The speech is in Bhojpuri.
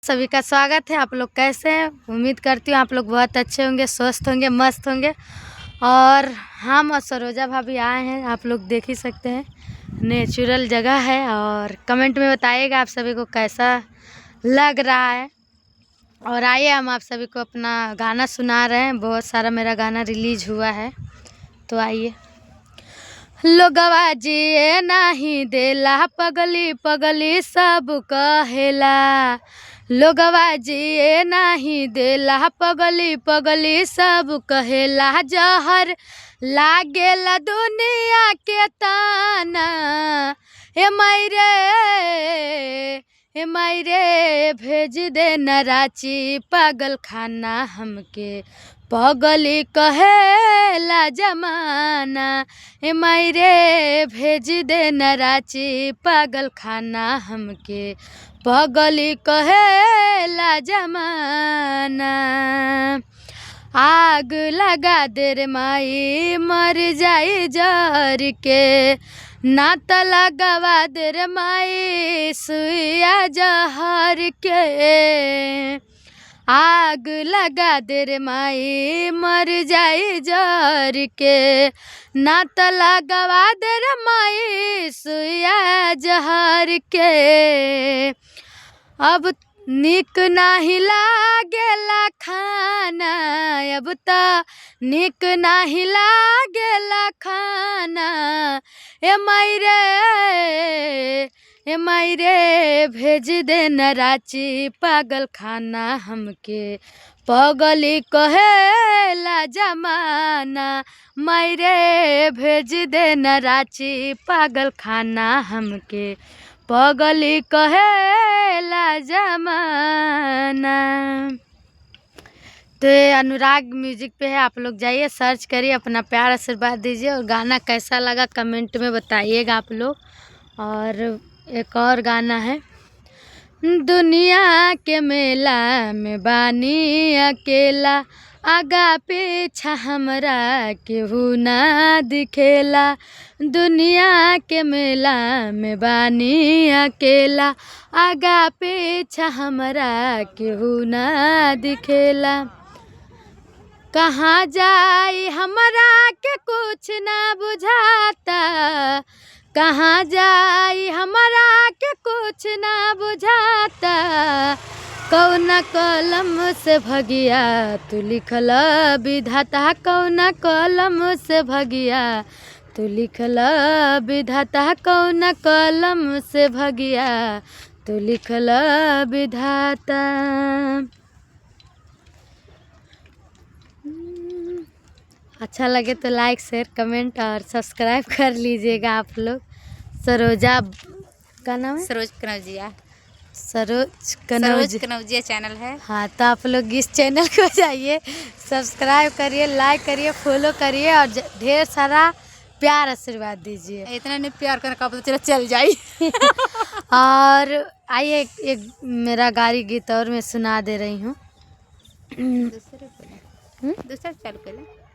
सभी का स्वागत है। आप लोग कैसे हैं? उम्मीद करती हूँ आप लोग बहुत अच्छे होंगे, स्वस्थ होंगे, मस्त होंगे। और हम और सरोजा भाभी आए हैं, आप लोग देख ही सकते हैं। नेचुरल जगह है और कमेंट में बताइएगा आप सभी को कैसा लग रहा है। और आइए हम आप सभी को अपना गाना सुना रहे हैं। बहुत सारा मेरा गाना रिलीज हुआ है, तो आइए। लोगवा जिए नाही देला, पगली पगली सब कहेला। लोगवा जिए नाही देला, पगली पगली सब कहेला। जहर लागेला दुनिया के ताना, हे मायरे हे मायरे भेज दे न रांची पागल खाना। हमके पगली कहेला जमाना, हे मायरे भेज दे न रांची पागल खाना। हमके पगली कहेला जमाना। आग लगा दे रे माई मर जाई जर के, ना त लगवा दे रे माई सुइया जहर के। आग लगा दे रे माई मर जाई जर के, ना त लगवा दे रे माई सुइया जहर के। अब निक नाही लागेला खाना, अब त निक नाही लागेला खाना। ए मायरे भेज दे न रांची पागल खाना। हमके पगली कहेला जमाना, मायरे भेज दे न रांची पागल खाना। हमके पगली कहेला जमाना। तो ये अनुराग म्यूजिक पे है, आप लोग जाइए सर्च करिए, अपना प्यार आशीर्वाद दीजिए। और गाना कैसा लगा कमेंट में बताइएगा आप लोग। और एक और गाना है, दुनिया के मेला में बानी अकेला, आगा पीछा हमरा केहू ना दिखेला। दुनिया के मेला में बानी अकेला, आगा पीछा हमरा केहू ना दिखेला। कहाँ जाई हमरा के कुछ ना बुझाता, कहाँ जाई हमरा के कुछ ना बुझाता। कौना कलम से भगिया तू लिखल विधाता, कौना कलम से भगिया तू लिखल विधाता, कौना कलम से भगिया तू लिखल विधाता। अच्छा लगे तो लाइक शेयर कमेंट और सब्सक्राइब कर लीजिएगा आप लोग। सरोजा का नाम है, सरोज कनौजिया, सरोज कनौजिया चैनल है। हाँ, तो आप लोग इस चैनल को जाइए, सब्सक्राइब करिए, लाइक करिए, फॉलो करिए और ढेर सारा प्यार आशीर्वाद दीजिए। इतना नहीं प्यार करने का पता चल जाए। और आइए एक मेरा गारी गीत और मैं सुना दे रही हूँ। दूसरा चालू कर।